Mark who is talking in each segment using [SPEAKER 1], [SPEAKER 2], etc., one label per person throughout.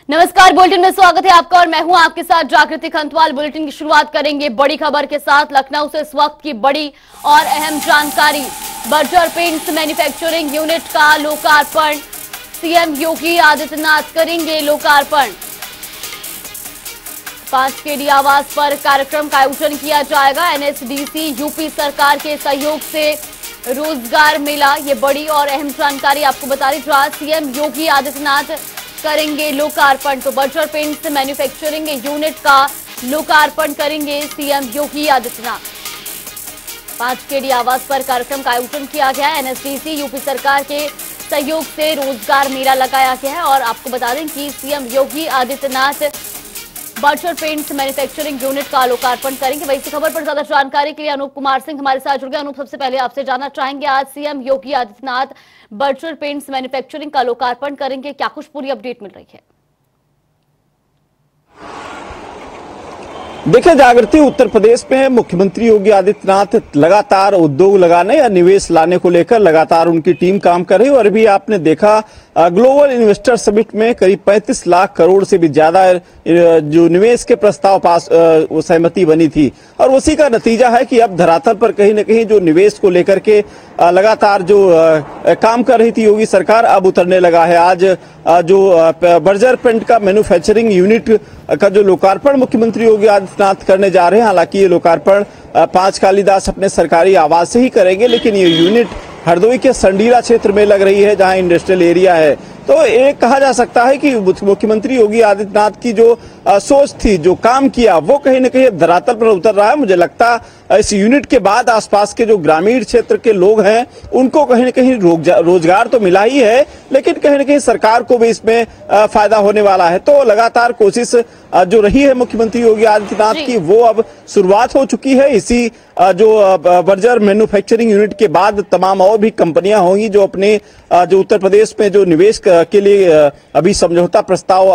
[SPEAKER 1] नमस्कार, बुलेटिन में स्वागत है आपका और मैं हूं आपके साथ जागृति खंतवाल। बुलेटिन की शुरुआत करेंगे बड़ी खबर के साथ। लखनऊ से इस वक्त की बड़ी और अहम जानकारी। बर्जर पेंट्स मैन्युफैक्चरिंग यूनिट का लोकार्पण, सीएम योगी आदित्यनाथ करेंगे लोकार्पण। 5 केडी आवास पर कार्यक्रम का आयोजन किया जाएगा। एनएचडीसी यूपी सरकार के सहयोग से रोजगार मेला, ये बड़ी और अहम जानकारी आपको बता रही। जहां सीएम योगी आदित्यनाथ करेंगे लोकार्पण, तो बर्जर पेंट्स मैन्युफैक्चरिंग यूनिट का लोकार्पण करेंगे सीएम योगी आदित्यनाथ। 5 केडी आवास पर कार्यक्रम का आयोजन किया गया है। एनएचडीसी यूपी सरकार के सहयोग से रोजगार मेला लगाया गया है और आपको बता दें कि CM Yogi Adityanath Berger Paints manufacturing unit का लोकार्पण करेंगे। वहीं इस खबर पर ज्यादा जानकारी के लिए अनूप कुमार सिंह हमारे साथ जुड़ गए। अनूप, सबसे पहले आपसे जानना चाहेंगे, आज CM Yogi Adityanath Berger Paints manufacturing का लोकार्पण करेंगे, क्या कुछ पूरी अपडेट मिल रही है?
[SPEAKER 2] देखिए जागृति, उत्तर प्रदेश में मुख्यमंत्री योगी आदित्यनाथ लगातार उद्योग लगाने या निवेश लाने को लेकर लगातार उनकी टीम काम कर रही है। और अभी आपने देखा ग्लोबल इन्वेस्टर समिट में करीब 35 लाख करोड़ से भी ज्यादा जो निवेश के प्रस्ताव पास सहमति बनी थी और उसी का नतीजा है कि अब धरातल पर कहीं न कहीं जो निवेश को लेकर के लगातार जो काम कर रही थी योगी सरकार, अब उतरने लगा है। आज जो बर्जर पेंट का मैन्युफैक्चरिंग यूनिट का जो लोकार्पण मुख्यमंत्री योगी आदित्यनाथ करने जा रहे हैं, हालांकि ये लोकार्पण 5 कालीदास अपने सरकारी आवास से ही करेंगे, लेकिन ये यूनिट हरदोई के संडीला क्षेत्र में लग रही है जहां इंडस्ट्रियल एरिया है। तो ये कहा जा सकता है कि मुख्यमंत्री योगी आदित्यनाथ की जो सोच थी, जो काम किया, वो कहीं न कहीं धरातल पर उतर रहा है। मुझे लगता इस यूनिट के बाद आसपास के जो ग्रामीण क्षेत्र के लोग हैं उनको कहीं न कहीं रोजगार तो मिला ही है, लेकिन कहीं न कहीं सरकार को भी इसमें फायदा होने वाला है। तो लगातार कोशिश जो रही है मुख्यमंत्री योगी आदित्यनाथ की, वो अब शुरुआत हो चुकी है। इसी जो बर्जर मैन्युफैक्चरिंग यूनिट के बाद तमाम और भी कंपनियां होंगी जो अपने जो उत्तर प्रदेश में जो निवेश के लिए अभी समझौता प्रस्ताव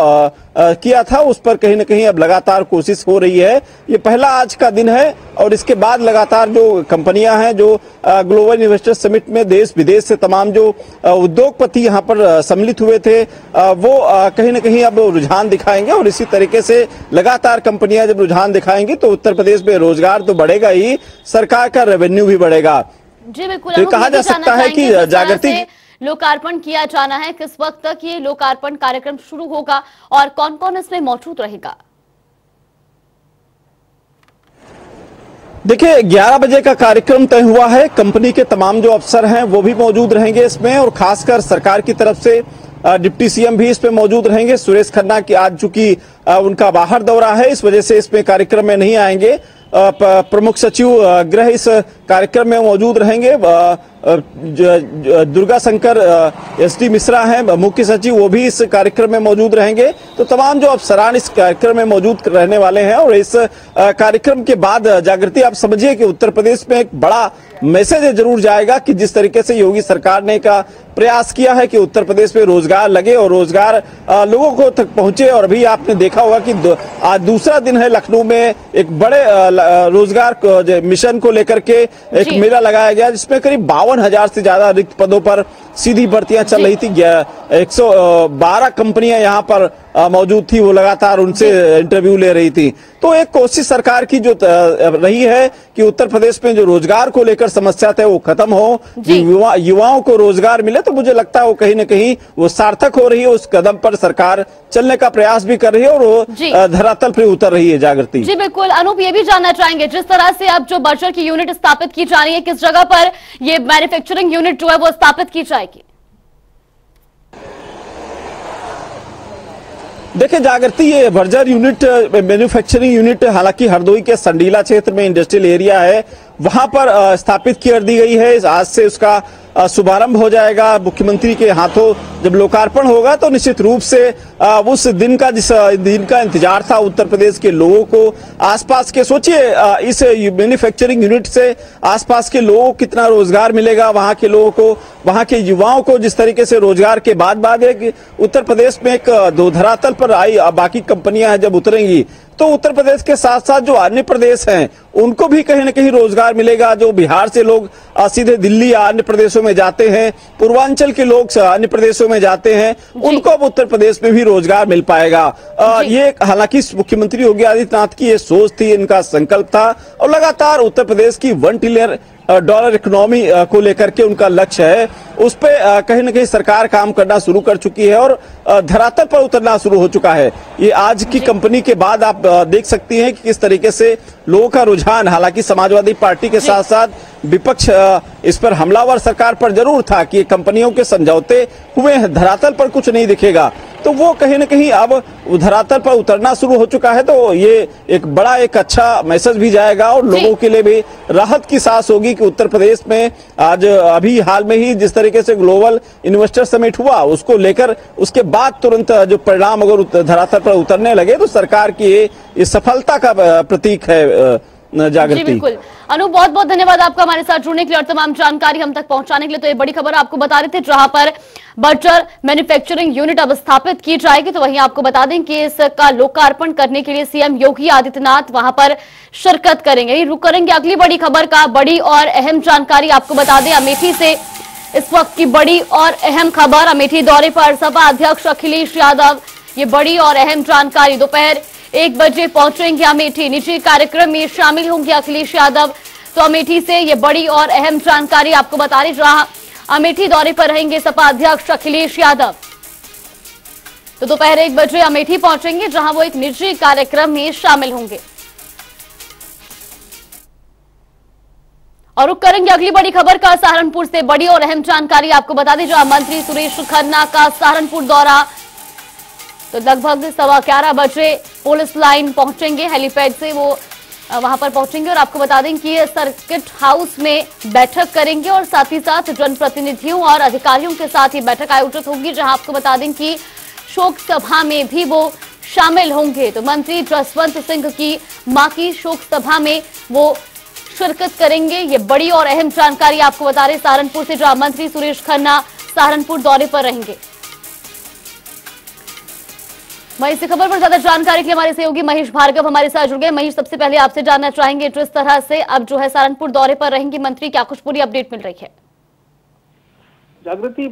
[SPEAKER 2] किया था, उस पर कहीं न कहीं अब लगातार कोशिश हो रही है। ये पहला आज का दिन है और इसके बाद लगातार जो कंपनियां हैं जो ग्लोबल इन्वेस्टर समिट में देश विदेश से तमाम जो उद्योगपति यहाँ पर सम्मिलित हुए थे, वो कहीं न कहीं अब रुझान दिखाएंगे और इसी तरीके से लगातार कंपनियां जब रुझान दिखाएंगी तो उत्तर प्रदेश में रोजगार तो बढ़ेगा ही, सरकार का रेवेन्यू भी बढ़ेगा।
[SPEAKER 1] जी बिल्कुल,
[SPEAKER 2] तो कहा जा सकता है कि जागृति
[SPEAKER 1] लोकार्पण किया जाना है, किस वक्त तक ये लोकार्पण कार्यक्रम शुरू होगा और कौन कौन इसमें मौजूद रहेगा?
[SPEAKER 2] देखिए 11 बजे का कार्यक्रम तय हुआ है। कंपनी के तमाम जो अफसर हैं वो भी मौजूद रहेंगे इसमें और खासकर सरकार की तरफ से डिप्टी सीएम भी इसमें मौजूद रहेंगे। सुरेश खन्ना की आज चूंकि उनका बाहर दौरा है, इस वजह से इसमें कार्यक्रम में नहीं आएंगे। प्रमुख सचिव गृह इस कार्यक्रम में मौजूद रहेंगे। दुर्गा शंकर एसडी मिश्रा हैं मुख्य सचिव, वो भी इस कार्यक्रम में मौजूद रहेंगे। तो तमाम जो अफसरान इस कार्यक्रम में मौजूद रहने वाले हैं और इस कार्यक्रम के बाद जागृति आप समझिए कि उत्तर प्रदेश में एक बड़ा मैसेज जरूर जाएगा कि जिस तरीके से योगी सरकार ने का प्रयास किया है कि उत्तर प्रदेश में रोजगार लगे और रोजगार लोगों को तक पहुंचे। और अभी आपने देखा होगा कि आज दूसरा दिन है, लखनऊ में एक बड़े रोजगार मिशन को लेकर के एक मेला लगाया गया जिसमें करीब 52,000 से ज्यादा रिक्त पदों पर सीधी भर्तियां चल रही थी। 112 कंपनियां यहाँ पर मौजूद थी, वो लगातार उनसे इंटरव्यू ले रही थी। तो एक कोशिश सरकार की जो रही है कि उत्तर प्रदेश में जो रोजगार को लेकर समस्या थे वो खत्म हो, युवाओं को रोजगार मिले। तो मुझे लगता है वो कहीं न कहीं वो सार्थक हो रही है, उस कदम पर सरकार चलने का प्रयास भी कर रही है और वो धरातल पर उतर रही है। जागृति
[SPEAKER 1] जी बिल्कुल, अनूप ये भी जानना चाहेंगे, जिस तरह से अब जो बर्जर की यूनिट स्थापित की जा रही है, किस जगह पर ये मैन्युफैक्चरिंग यूनिट जो है वो स्थापित की जाएगी?
[SPEAKER 2] देखिए जागृति, ये बर्जर यूनिट मैन्युफैक्चरिंग यूनिट हालांकि हरदोई के संडीला क्षेत्र में इंडस्ट्रियल एरिया है, वहां पर स्थापित कर दी गई है। आज से उसका शुभारंभ हो जाएगा। मुख्यमंत्री के हाथों जब लोकार्पण होगा तो निश्चित रूप से उस दिन का जिस दिन का इंतजार था उत्तर प्रदेश के लोगों को, आसपास के सोचिए इस मैन्युफैक्चरिंग यूनिट से आसपास के लोगों को कितना रोजगार मिलेगा, वहां के लोगों को, वहां के युवाओं को जिस तरीके से रोजगार के बाद एक उत्तर प्रदेश में एक दो धरातल पर आई बाकी कंपनियां जब उतरेंगी तो उत्तर प्रदेश के साथ साथ जो अन्य प्रदेश हैं उनको भी कहीं न कहीं रोजगार मिलेगा। जो बिहार से लोग सीधे दिल्ली या अन्य प्रदेशों में जाते हैं, पूर्वांचल के लोग अन्य प्रदेशों में में जाते हैं उनको अब उत्तर प्रदेश में भी रोजगार मिल पाएगा। ये हालांकि मुख्यमंत्री योगी आदित्यनाथ की ये सोच थी, इनका संकल्प था और लगातार उत्तर प्रदेश की $1 ट्रिलियन इकोनॉमी को लेकर के उनका लक्ष्य है, उस पे कहीं ना कहीं सरकार काम करना शुरू कर चुकी है और धरातल पर उतरना शुरू हो चुका है। ये आज की कंपनी के बाद आप देख सकती हैं कि किस तरीके से लोगों का रुझान, हालांकि समाजवादी पार्टी के साथ साथ विपक्ष इस पर हमलावर सरकार पर जरूर था कि कंपनियों के समझौते हुए धरातल पर कुछ नहीं दिखेगा, तो वो कहीं ना कहीं अब धरातल पर उतरना शुरू हो चुका है। तो ये एक अच्छा मैसेज भी जाएगा और लोगों के लिए भी राहत की सांस होगी कि उत्तर प्रदेश में आज अभी हाल में ही जिस तरीके से ग्लोबल इन्वेस्टर समिट हुआ, उसको लेकर उसके बाद तुरंत जो परिणाम अगर धरातल पर उतरने लगे तो सरकार की ये सफलता का प्रतीक है। जागृति,
[SPEAKER 1] बिल्कुल। अनु, बहुत बहुत धन्यवाद आपका हमारे साथ जुड़ने के लिए और तमाम जानकारी हम तक पहुंचाने के लिए। तो ये बड़ी खबर आपको बता रहे थे, जहां पर बटर मैन्युफैक्चरिंग यूनिट अब स्थापित की जाएगी, तो वहीं आपको बता दें कि इसका लोकार्पण करने के लिए सीएम योगी आदित्यनाथ वहां पर शिरकत करेंगे। रुक करेंगे अगली बड़ी खबर का, बड़ी और अहम जानकारी आपको बता दें अमेठी से इस वक्त की बड़ी और अहम खबर। अमेठी दौरे पर सपा अध्यक्ष अखिलेश यादव, ये बड़ी और अहम जानकारी। दोपहर 1 बजे पहुंचेंगे अमेठी, निजी कार्यक्रम में शामिल होंगे अखिलेश यादव। तो अमेठी से ये बड़ी और अहम जानकारी आपको बता रही, जहां अमेठी दौरे पर रहेंगे सपा अध्यक्ष अखिलेश यादव। तो दोपहर 1 बजे अमेठी पहुंचेंगे, जहां वो एक निजी कार्यक्रम में शामिल होंगे। और रुक करेंगे अगली बड़ी खबर का, सहारनपुर से बड़ी और अहम जानकारी आपको बता दें, जहां मंत्री सुरेश खन्ना का सहारनपुर दौरा। तो लगभग 11:15 बजे पुलिस लाइन पहुंचेंगे, हेलीपैड से वो वहां पर पहुंचेंगे और आपको बता दें कि सर्किट हाउस में बैठक करेंगे और साथ ही साथ जनप्रतिनिधियों और अधिकारियों के साथ ही बैठक आयोजित होगी, जहां आपको बता दें कि शोक सभा में भी वो शामिल होंगे। तो मंत्री जसवंत सिंह की मां की शोक सभा में वो शिरकत करेंगे। ये बड़ी और अहम जानकारी आपको बता रहे सहारनपुर से, जहां मंत्री सुरेश खन्ना सहारनपुर दौरे पर रहेंगे। वहीं इस खबर पर ज्यादा जानकारी के लिए हमारे सहयोगी महेश भार्गव हमारे साथ जुड़ गए। महेश, सबसे पहले आपसे जानना चाहेंगे, जिस तरह से अब जो है सहारनपुर दौरे पर रहेंगे मंत्री, क्या कुछ पूरी अपडेट मिल रही है?
[SPEAKER 3] जागृति,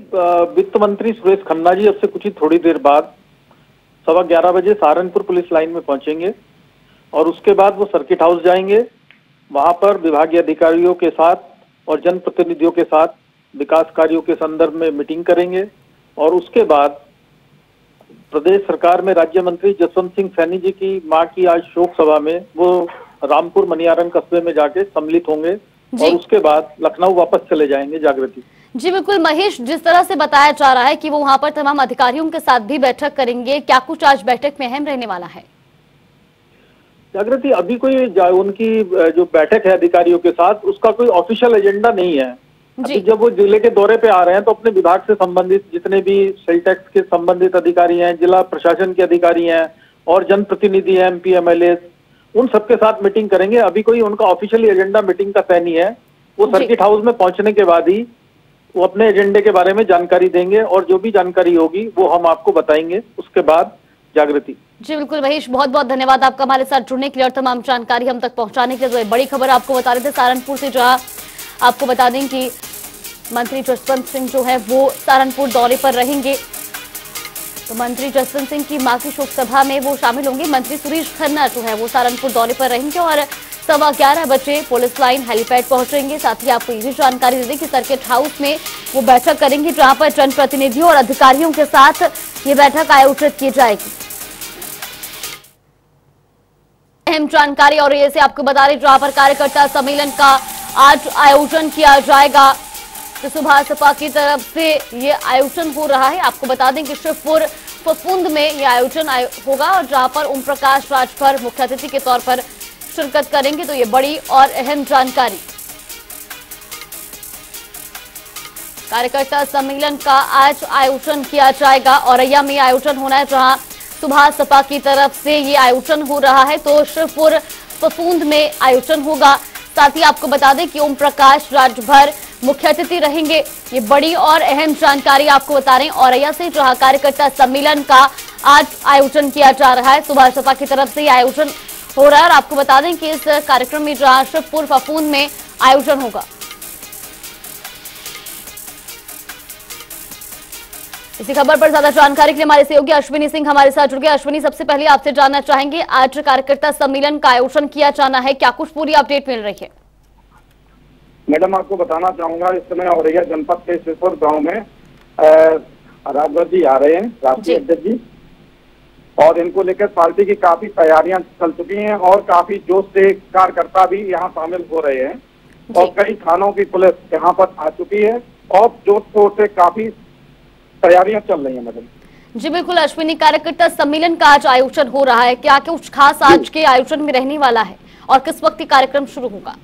[SPEAKER 3] वित्त मंत्री सुरेश खन्ना जी अब से कुछ ही थोड़ी देर बाद 11:15 बजे सहारनपुर पुलिस लाइन में पहुंचेंगे और उसके बाद वो सर्किट हाउस जाएंगे। वहां पर विभागीय अधिकारियों के साथ और जनप्रतिनिधियों के साथ विकास कार्यों के संदर्भ में मीटिंग करेंगे और उसके बाद प्रदेश सरकार में राज्य मंत्री जसवंत सिंह सैनी जी की मां की आज शोक सभा में वो रामपुर मनियारन कस्बे में जाके सम्मिलित होंगे और उसके बाद लखनऊ वापस चले जाएंगे। जागृति
[SPEAKER 1] जी बिल्कुल महेश, जिस तरह से बताया जा रहा है कि वो वहां पर तमाम अधिकारियों के साथ भी बैठक करेंगे, क्या कुछ आज बैठक में अहम रहने वाला है?
[SPEAKER 3] जागृति, अभी कोई उनकी जो बैठक है अधिकारियों के साथ, उसका कोई ऑफिशियल एजेंडा नहीं है। अभी जब वो जिले के दौरे पे आ रहे हैं तो अपने विभाग से संबंधित जितने भी सेल टैक्स के संबंधित अधिकारी हैं, जिला प्रशासन के अधिकारी हैं और जनप्रतिनिधि हैं, MP MLA, उन सबके साथ मीटिंग करेंगे। अभी कोई उनका ऑफिशियली एजेंडा मीटिंग का तय नहीं है। वो सर्किट हाउस में पहुंचने के बाद ही वो अपने एजेंडे के बारे में जानकारी देंगे और जो भी जानकारी होगी वो हम आपको बताएंगे उसके बाद। जागृति
[SPEAKER 1] जी बिल्कुल महेश, बहुत बहुत धन्यवाद आपका हमारे साथ जुड़ने के लिए और तमाम जानकारी हम तक पहुंचाने के लिए। बड़ी खबर आपको बता रहे थे सहारनपुर से, जहां आपको बता दें कि मंत्री जसवंत सिंह जो है वो सहारनपुर दौरे पर रहेंगे। तो मंत्री जसवंत सिंह की मां की शोक सभा में वो शामिल होंगे। मंत्री सुरेश खन्ना जो है वो सहारनपुर दौरे पर रहेंगे और 11:15 बजे पुलिस लाइन हेलीपैड पहुंचेंगे। साथ ही आपको ये भी जानकारी दे दें कि सर्किट हाउस में वो बैठक करेंगे, जहां पर जनप्रतिनिधियों और अधिकारियों के साथ ये बैठक आयोजित की जाएगी। अहम जानकारी और ये से आपको बता रहे, जहां पर कार्यकर्ता सम्मेलन का आज आयोजन किया जाएगा। तो सुबह सपा की तरफ से ये आयोजन हो रहा है। आपको बता दें कि शिवपुर फफूंद में ये आयोजन होगा और जहां पर ओम प्रकाश राजभर मुख्य अतिथि के तौर पर शिरकत करेंगे। तो ये बड़ी और अहम जानकारी। कार्यकर्ता सम्मेलन का आज आयोजन किया जाएगा। औरैया में आयोजन होना है, जहां सुबह सपा की तरफ से ये आयोजन हो रहा है। तो शिवपुर फफूंद में आयोजन होगा। साथ ही आपको बता दें कि ओम प्रकाश राजभर मुख्य अतिथि रहेंगे। ये बड़ी और अहम जानकारी आपको बता रहे हैं औरैया से, जहां कार्यकर्ता सम्मेलन का आज आयोजन किया जा रहा है। सुबह सपा की तरफ से ये आयोजन हो रहा है और आपको बता दें कि इस कार्यक्रम में जहां शिवपुर फफूंद में आयोजन होगा। इसी खबर पर ज्यादा जानकारी के लिए हमारे सहयोगी अश्विनी सिंह हमारे साथ जुड़ गए। अश्विनी, सबसे पहले आपसे जानना चाहेंगे, आज कार्यकर्ता सम्मेलन का आयोजन किया जाना है, क्या कुछ पूरी अपडेट मिल रही है?
[SPEAKER 4] मैडम, आपको बताना चाहूंगा, इस समय औरैया जनपद के सिरपुर गांव में राजभर जी आ रहे हैं, राष्ट्रीय अध्यक्ष जी, और इनको लेकर पार्टी की काफी तैयारियां चल चुकी हैं और काफी जोश से कार्यकर्ता भी यहाँ शामिल हो रहे हैं और कई थानों की पुलिस यहाँ पर आ चुकी है और जोश शोर से काफी तैयारियां चल रही हैं। मैडम
[SPEAKER 1] जी बिल्कुल अश्विनी, कार्यकर्ता सम्मेलन का आज आयोजन हो रहा है, क्या कुछ खास आज के आयोजन में रहने वाला है और किस वक्त कार्यक्रम शुरू होगा?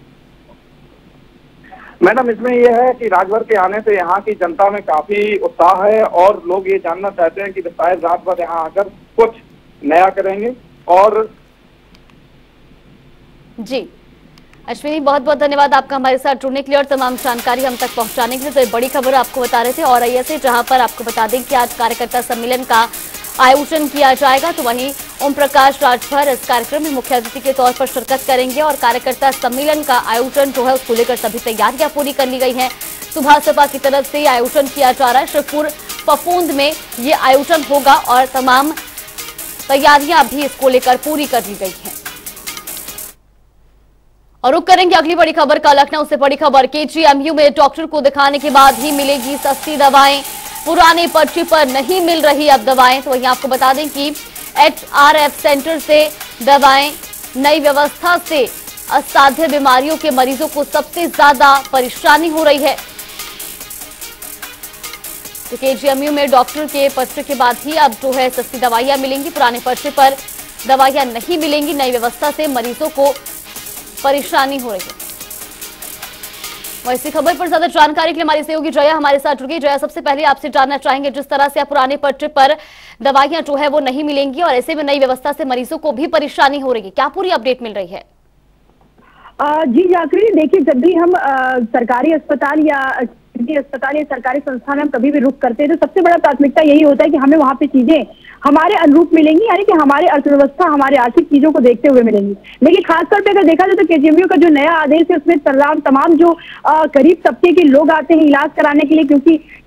[SPEAKER 4] मैडम, इसमें यह है कि राजभर के आने से यहाँ की जनता में काफी उत्साह है और लोग ये जानना चाहते हैं कि शायद राजभर यहाँ आकर कुछ नया करेंगे। और
[SPEAKER 1] जी अश्विनी, बहुत बहुत धन्यवाद आपका हमारे साथ जुड़ने के लिए और तमाम जानकारी हम तक पहुंचाने के लिए। तो बड़ी खबर आपको बता रहे थे औरैया से, जहां पर आपको बता दें कि आज कार्यकर्ता सम्मेलन का आयोजन किया जाएगा, तो वहीं ओम प्रकाश राजभर इस कार्यक्रम में मुख्य अतिथि के तौर पर शिरकत करेंगे और कार्यकर्ता सम्मेलन का आयोजन जो है उसको लेकर सभी तैयारियां पूरी कर ली गई हैं। सुबह सपा की तरफ से आयोजन किया जा रहा है, शिवपुर फफूंद में ये आयोजन होगा और तमाम तैयारियां भी इसको लेकर पूरी कर ली गई हैं। और रुक करेंगे अगली बड़ी खबर का, लखनऊ से बड़ी खबर, केजीएमयू में डॉक्टर को दिखाने के बाद ही मिलेगी सस्ती दवाएं, पुराने पर्ची पर नहीं मिल रही अब दवाएं। तो वहीं आपको बता दें कि एचआरएफ सेंटर से दवाएं, नई व्यवस्था से असाध्य बीमारियों के मरीजों को सबसे ज्यादा परेशानी हो रही है। तो केजीएमयू में डॉक्टर के पर्चे के बाद ही अब जो है सस्ती दवाइयां मिलेंगी, पुराने पर्चे पर दवाइयां नहीं मिलेंगी। नई व्यवस्था से मरीजों को परेशानी हो रही है। और इसी खबर पर ज्यादा जानकारी के लिए हमारी सहयोगी जया हमारे साथ जुड़ गई। जया, सबसे पहले आपसे जानना चाहेंगे, जिस तरह से पुराने पर्चे पर दवाइयां जो है वो नहीं मिलेंगी और ऐसे में नई व्यवस्था से मरीजों को भी परेशानी हो रही है, क्या पूरी अपडेट मिल रही है?
[SPEAKER 5] जी जागृति, देखिए, जब भी हम सरकारी अस्पताल या सरकारी संस्थान में हम कभी भी रुक करते हैं तो सबसे बड़ा प्राथमिकता यही होता है कि हमें वहाँ पे चीजें हमारे अनुरूप मिलेंगी, यानी कि हमारे अर्थव्यवस्था, हमारे आर्थिक चीजों को देखते हुए मिलेंगी। लेकिन खासतौर पे अगर देखा जाए तो केजीएमयू का जो नया आदेश है उसमें तमाम जो गरीब तबके के लोग आते हैं इलाज कराने के लिए,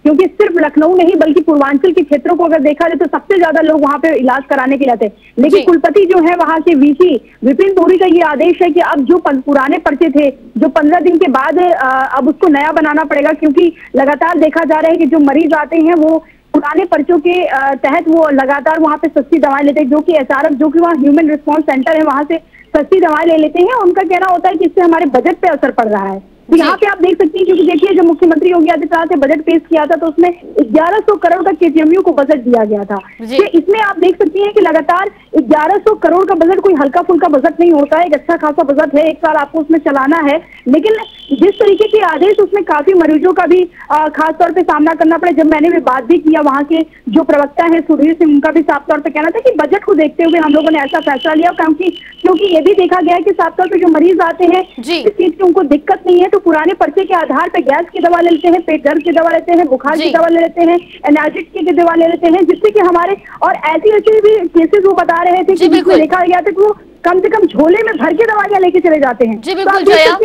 [SPEAKER 5] क्योंकि सिर्फ लखनऊ नहीं बल्कि पूर्वांचल के क्षेत्रों को अगर देखा जाए तो सबसे ज्यादा लोग वहाँ पे इलाज कराने के लिए आते हैं। लेकिन कुलपति जो है वहाँ के वीसी विपिन पुरी का ये आदेश है कि अब जो पुराने पर्चे थे जो 15 दिन के बाद अब उसको नया बनाना पड़ेगा, क्योंकि लगातार देखा जा रहा है कि जो मरीज आते हैं वो पुराने पर्चों के तहत वो लगातार वहाँ पे सस्ती दवाएं लेते हैं, जो कि एचआरएफ, जो कि वहाँ ह्यूमन रिस्पॉन्स सेंटर है, वहाँ से सस्ती दवाएं ले लेते हैं। उनका कहना होता है कि इससे हमारे बजट पे असर पड़ रहा है। तो यहाँ पे आप देख सकते हैं, क्योंकि देखिए जब मुख्यमंत्री योगी आदित्यनाथ ने बजट पेश किया था तो उसमें 1100 करोड़ का केजीएमयू को बजट दिया गया था। तो इसमें आप देख सकती हैं कि लगातार 1100 करोड़ का बजट कोई हल्का फुल्का बजट नहीं होता है, एक अच्छा खासा बजट है, एक साल आपको उसमें चलाना है। लेकिन जिस तरीके के आदेश उसमें काफी मरीजों का भी खासतौर पर सामना करना पड़े। जब मैंने भी बात भी किया वहाँ के जो प्रवक्ता है सुधीर सिंह, उनका भी साफ तौर पर कहना था कि बजट को देखते हुए हम लोगों ने ऐसा फैसला लिया, क्योंकि ये भी देखा गया है कि साफ तौर पर जो मरीज आते हैं इस चीज की उनको दिक्कत नहीं है, तो पुराने पर्चे के आधार पर गैस की दवा ले लेते हैं, पेट दर्द की दवा लेते हैं, बुखार की दवा ले लेते हैं, एनर्जिक की दवा ले लेते हैं, जिससे कि हमारे और ऐसी भी केसेस वो बता रहे थे कि जिसमें देखा गया था कि वो कम से कम झोले में भर के दवाइयां लेके चले जाते हैं।
[SPEAKER 1] जी बिल्कुल जया,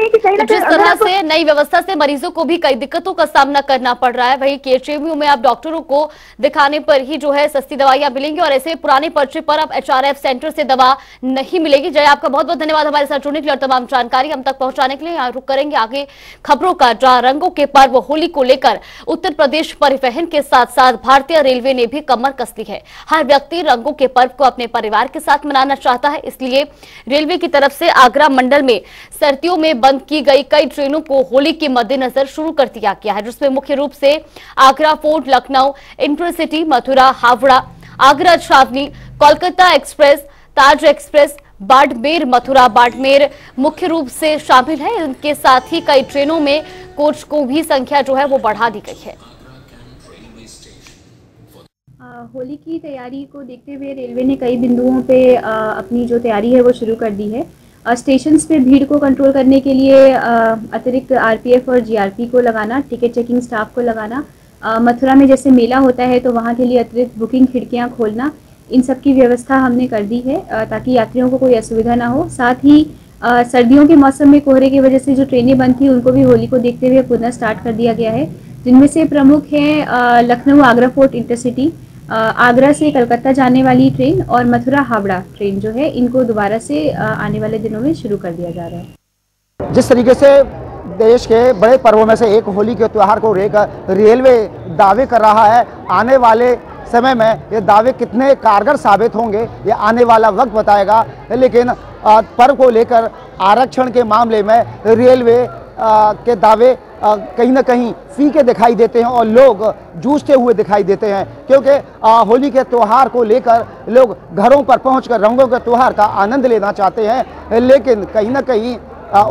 [SPEAKER 1] जिस तरह से नई व्यवस्था से मरीजों को भी कई दिक्कतों का सामना करना पड़ रहा है, वही केजीएमयू में अब डॉक्टरों को दिखाने पर ही जो है सस्ती दवाइयां मिलेंगी और ऐसे पुराने पर्चे पर अब एचआरएफ सेंटर से दवा नहीं मिलेगी। जया, आपका बहुत बहुत धन्यवाद हमारे साथ जुड़ने के लिए और तमाम जानकारी हम तक पहुंचाने के लिए। यहाँ रुक करेंगे आगे खबरों का, जहां रंगों के पर्व होली को लेकर उत्तर प्रदेश परिवहन के साथ साथ भारतीय रेलवे ने भी कमर कस ली है। हर व्यक्ति रंगों के पर्व को अपने परिवार के साथ मनाना चाहता है, इसलिए रेलवे की तरफ से आगरा मंडल में सर्दियों में बंद की गई कई ट्रेनों को होली के मद्देनजर शुरू कर दिया गया है, जिसमें मुख्य रूप से आगरा फोर्ट, लखनऊ इंटरसिटी, मथुरा, हावड़ा, आगरा छावनी, कोलकाता एक्सप्रेस, ताज एक्सप्रेस, बाड़मेर, मथुरा बाड़मेर मुख्य रूप से शामिल है। इनके साथ ही कई ट्रेनों में कोच को भी संख्या जो है वो बढ़ा दी गई है।
[SPEAKER 6] होली की तैयारी को देखते हुए रेलवे ने कई बिंदुओं पे अपनी जो तैयारी है वो शुरू कर दी है। स्टेशन पे भीड़ को कंट्रोल करने के लिए अतिरिक्त आरपीएफ और जीआरपी को लगाना, टिकट चेकिंग स्टाफ को लगाना, मथुरा में जैसे मेला होता है तो वहाँ के लिए अतिरिक्त बुकिंग खिड़कियाँ खोलना, इन सब की व्यवस्था हमने कर दी है ताकि यात्रियों को कोई असुविधा ना हो। साथ ही सर्दियों के मौसम में कोहरे की वजह से जो ट्रेनें बंद थी उनको भी होली को देखते हुए पुनः स्टार्ट कर दिया गया है। जिनमें से प्रमुख हैं लखनऊ आगरा फोर्ट इंटरसिटी, आगरा से कलकत्ता जाने वाली ट्रेन और मथुरा हावड़ा ट्रेन जो है, इनको दोबारा से आने वाले दिनों में शुरू कर दिया जा रहा है।
[SPEAKER 7] जिस तरीके से देश के बड़े पर्वों में से एक होली के त्यौहार को रेलवे दावे कर रहा है, आने वाले समय में ये दावे कितने कारगर साबित होंगे ये आने वाला वक्त बताएगा। लेकिन पर्व को लेकर आरक्षण के मामले में रेलवे के दावे कहीं ना कहीं फीके दिखाई देते हैं और लोग जूझते हुए दिखाई देते हैं, क्योंकि होली के त्यौहार को लेकर लोग घरों पर पहुंचकर रंगों के त्यौहार का आनंद लेना चाहते हैं, लेकिन कहीं ना कहीं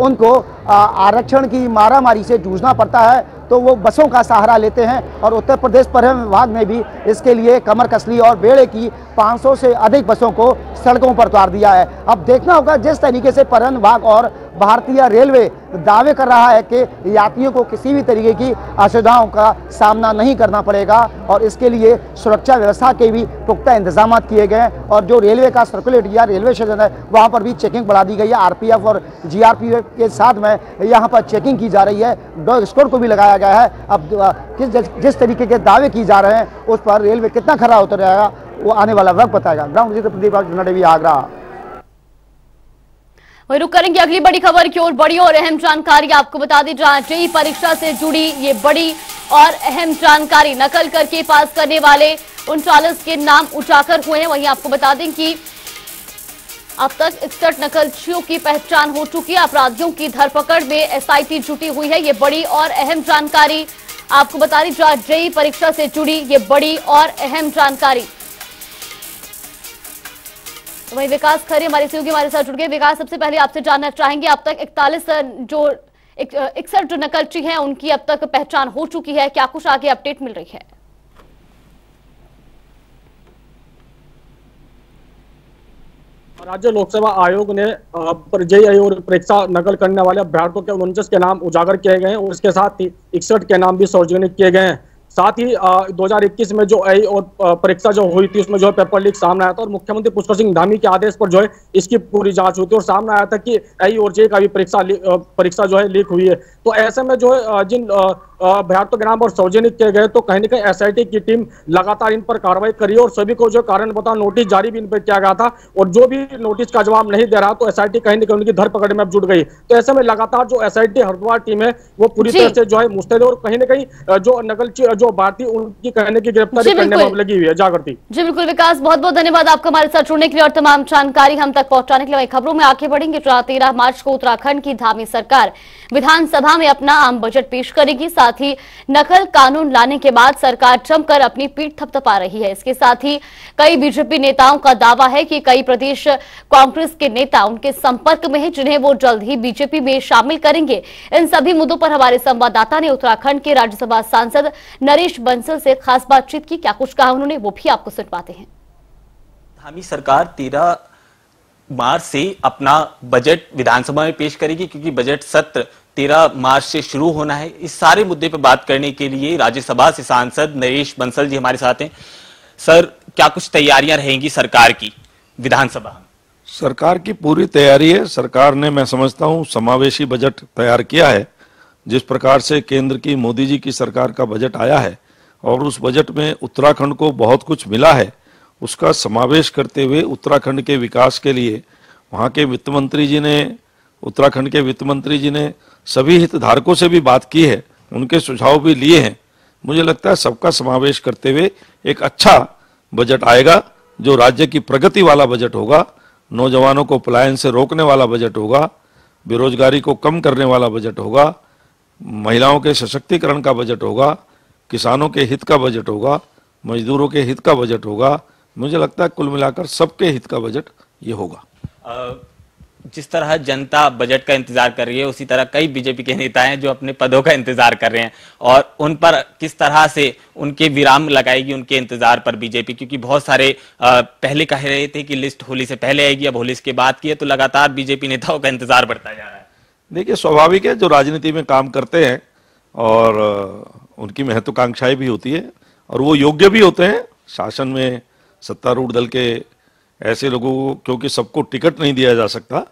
[SPEAKER 7] उनको आरक्षण की मारामारी से जूझना पड़ता है, तो वो बसों का सहारा लेते हैं। और उत्तर प्रदेश परिवहन विभाग ने भी इसके लिए कमर कस ली और बेड़े की 500 से अधिक बसों को सड़कों पर उतार दिया है। अब देखना होगा जिस तरीके से परिवहन विभाग और भारतीय रेलवे दावे कर रहा है कि यात्रियों को किसी भी तरीके की असुविधाओं का सामना नहीं करना पड़ेगा, और इसके लिए सुरक्षा व्यवस्था के भी पुख्ता इंतजाम किए गए हैं। और जो रेलवे का सर्कुलेट या रेलवे स्टेशन है वहाँ पर भी चेकिंग बढ़ा दी गई है। आरपीएफ और जीआरपीएफ के साथ में यहाँ पर चेकिंग की जा रही है, डॉग स्क्वाड को भी लगाया गया है। अब जिस तरीके के दावे की जा रहे हैं उस पर रेलवे कितना खरा उतर जाएगा वो आने वाला वक्त बताएगा। Ground zero Pradeep Agra.
[SPEAKER 1] वही रुक करेंगे अगली बड़ी खबर की ओर। बड़ी और अहम जानकारी आपको बता दें, जहां जेईई परीक्षा से जुड़ी ये बड़ी और अहम जानकारी, नकल करके पास करने वाले 39 के नाम उजागर हुए हैं। वहीं आपको बता दें कि अब तक 61 नकलचियों की पहचान हो चुकी है। अपराधियों की धरपकड़ में एसआईटी जुटी हुई है। ये बड़ी और अहम जानकारी आपको बता दें, जहां जेईई परीक्षा से जुड़ी ये बड़ी और अहम जानकारी। तो वही विकास खरे हमारे सहयोगी हमारे साथ जुड़ गए। विकास, सबसे पहले आपसे जानना चाहेंगे, अब तक 61 जो नकलची हैं उनकी अब तक पहचान हो चुकी है, क्या कुछ आगे अपडेट मिल रही है?
[SPEAKER 8] राज्य लोक सेवा आयोग ने जेईई और परीक्षा नकल करने वाले अभ्यर्थियों के 49 के नाम उजागर किए गए हैं और इसके साथ ही 61 के नाम भी सार्वजनिक किए गए हैं। साथ ही 2021 में जो जेईई और परीक्षा जो हुई थी उसमें जो है पेपर लीक सामने आया था और मुख्यमंत्री पुष्कर सिंह धामी के आदेश पर जो है इसकी पूरी जांच हुई थी और सामने आया था कि जेईई और जेईई का भी परीक्षा जो है लीक हुई है। तो ऐसे में जो है जिन अभ्यर्थियों के नाम और सार्वजनिक किए गए, तो कहीं ना कहीं एसआईटी की टीम लगातार इन पर कार्रवाई करी और सभी को जो कारण बता नोटिस जारी भी इन पर किया गया था और जो भी नोटिस का जवाब नहीं दे रहा तो एसआईटी कहीं ना कहीं उनकी धरपकड़ में अब जुट गई। तो ऐसे में लगातार जो एसआईटी हरिद्वार टीम है वो पूरी तरह से जो है मुस्तैद और कहीं ना कहीं जो नकलची जो भारतीय उनकी कहने की गिरफ्तारी करने में लगी हुई है। जागृति
[SPEAKER 1] जी बिल्कुल विकास, बहुत बहुत धन्यवाद आपका हमारे साथ जुड़ने के लिए और तमाम जानकारी हम तक पहुंचाने के लिए। खबरों में आगे बढ़ेंगे। 13 मार्च को उत्तराखंड की धामी सरकार विधानसभा में अपना आम बजट पेश करेगी। साथ ही नकल कानून लाने के बाद सरकार जमकर अपनी पीठ थपथपा रही है। इसके साथ ही कई बीजेपी नेताओं का दावा है कि कई प्रदेश कांग्रेस के नेता उनके संपर्क में हैं, जिन्हें वो जल्द ही बीजेपी में शामिल करेंगे। इन सभी मुद्दों पर हमारे संवाददाता ने उत्तराखंड के राज्यसभा सांसद नरेश बंसल से खास बातचीत की। क्या कुछ कहा उन्होंने वो भी आपको सुनवाते हैं।
[SPEAKER 9] धामी सरकार 13 मार्च से अपना बजट विधानसभा में पेश करेगी, क्योंकि बजट सत्र 13 मार्च से शुरू होना है। इस सारे मुद्दे पर बात करने के लिए राज्यसभा से सांसद नरेश बंसल जी हमारे साथ हैं। सर, क्या कुछ तैयारियां रहेंगी सरकार की विधानसभा?
[SPEAKER 10] सरकार की पूरी तैयारी है। सरकार ने, मैं समझता हूं, समावेशी बजट तैयार किया है। जिस प्रकार से केंद्र की मोदी जी की सरकार का बजट आया है और उस बजट में उत्तराखंड को बहुत कुछ मिला है, उसका समावेश करते हुए उत्तराखंड के विकास के लिए वहाँ के वित्त मंत्री जी ने, उत्तराखंड के वित्त मंत्री जी ने सभी हितधारकों से भी बात की है, उनके सुझाव भी लिए हैं। मुझे लगता है सबका समावेश करते हुए एक अच्छा बजट आएगा, जो राज्य की प्रगति वाला बजट होगा, नौजवानों को पलायन से रोकने वाला बजट होगा, बेरोजगारी को कम करने वाला बजट होगा, महिलाओं के सशक्तिकरण का बजट होगा, किसानों के हित का बजट होगा, मजदूरों के हित का बजट होगा। मुझे लगता है कुल मिलाकर सबके हित का बजट ये होगा।
[SPEAKER 9] जिस तरह जनता बजट का इंतजार कर रही है, उसी तरह कई बीजेपी के नेता हैं जो अपने पदों का इंतजार कर रहे हैं और उन पर किस तरह से उनके विराम लगाएगी उनके इंतजार पर बीजेपी, क्योंकि बहुत सारे पहले कह रहे थे कि लिस्ट होली से पहले आएगी, अब होली के बाद की है, तो लगातार बीजेपी नेताओं का इंतजार बढ़ता जा रहा है।
[SPEAKER 10] देखिए, स्वाभाविक है, जो राजनीति में काम करते हैं और उनकी महत्वाकांक्षाएं भी होती है और वो योग्य भी होते हैं। शासन में सत्तारूढ़ दल के ऐसे लोगों को, क्योंकि सबको टिकट नहीं दिया जा सकता,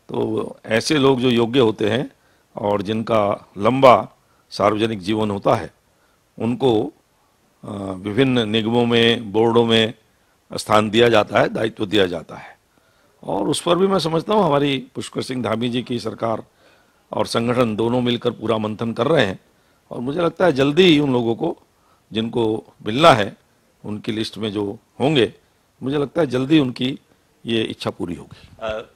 [SPEAKER 10] तो ऐसे लोग जो योग्य होते हैं और जिनका लंबा सार्वजनिक जीवन होता है, उनको विभिन्न निगमों में, बोर्डों में स्थान दिया जाता है, दायित्व दिया जाता है। और उस पर भी मैं समझता हूँ हमारी पुष्कर सिंह धामी जी की सरकार और संगठन दोनों मिलकर पूरा मंथन कर रहे हैं, और मुझे लगता है जल्दी ही उन लोगों को जिनको मिलना है उनकी लिस्ट में जो होंगे, मुझे लगता है जल्दी उनकी ये इच्छा पूरी होगी।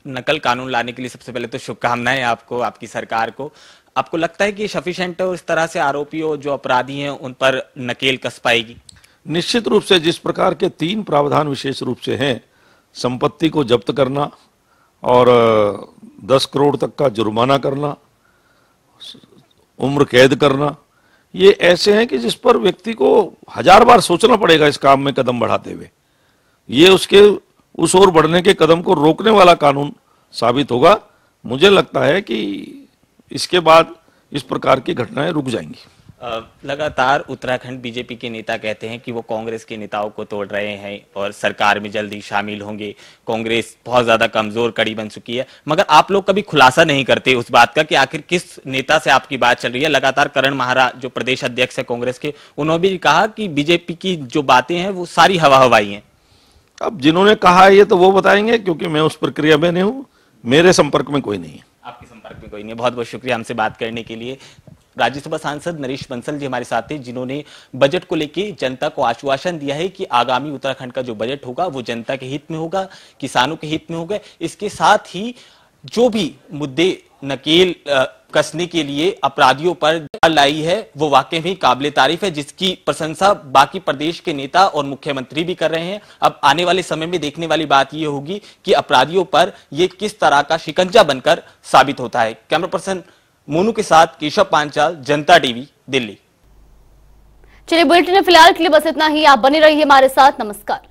[SPEAKER 9] नकल कानून लाने के लिए सबसे पहले तो शुभकामनाएं आपको, आपकी सरकार को। आपको लगता है कि सफिशिएंट है और इस तरह से आरोपियों जो अपराधी हैं उन पर नकेल कस पाएगी?
[SPEAKER 10] निश्चित रूप से जिस प्रकार के 3 प्रावधान विशेष रूप से हैं, संपत्ति को जब्त करना और 10 करोड़ तक का जुर्माना करना, उम्र कैद करना, ये ऐसे हैं कि जिस पर व्यक्ति को 1000 बार सोचना पड़ेगा इस काम में कदम बढ़ाते हुए। ये उसके उस ओर बढ़ने के कदम को रोकने वाला कानून साबित होगा। मुझे लगता है कि इसके बाद इस प्रकार की घटनाएं रुक जाएंगी।
[SPEAKER 9] लगातार उत्तराखंड बीजेपी के नेता कहते हैं कि वो कांग्रेस के नेताओं को तोड़ रहे हैं और सरकार में जल्दी शामिल होंगे। कांग्रेस बहुत ज्यादा कमजोर कड़ी बन चुकी है, मगर आप लोग कभी खुलासा नहीं करते उस बात का कि आखिर किस नेता से आपकी बात चल रही है। लगातार करण महारा जो प्रदेश अध्यक्ष है कांग्रेस के, उन्होंने भी कहा कि बीजेपी की जो बातें हैं वो सारी हवा हवाई हैं।
[SPEAKER 10] अब जिन्होंने कहा है ये तो वो बताएंगे, क्योंकि मैं उस प्रक्रिया में नहीं हूं, मेरे संपर्क में कोई नहीं है।
[SPEAKER 9] आपके संपर्क में कोई नहीं है। बहुत बहुत शुक्रिया हमसे बात करने के लिए। राज्यसभा सांसद नरेश बंसल जी हमारे साथ थे, जिन्होंने बजट को लेकर जनता को आश्वासन दिया है कि आगामी उत्तराखंड का जो बजट होगा वो जनता के हित में होगा, किसानों के हित में होगा। इसके साथ ही जो भी मुद्दे नकेल कसने के लिए अपराधियों पर लाई है वो वाकई में काबिले तारीफ है, जिसकी प्रशंसा बाकी प्रदेश के नेता और मुख्यमंत्री भी कर रहे हैं। अब आने वाले समय में देखने वाली बात यह होगी कि अपराधियों पर यह किस तरह का शिकंजा बनकर साबित होता है। कैमरा पर्सन मोनू के साथ केशव पांचाल, जनता टीवी, दिल्ली।
[SPEAKER 1] चलिए बुलेटिन में फिलहाल के लिए बस इतना ही। आप बने रहिए हमारे साथ। नमस्कार।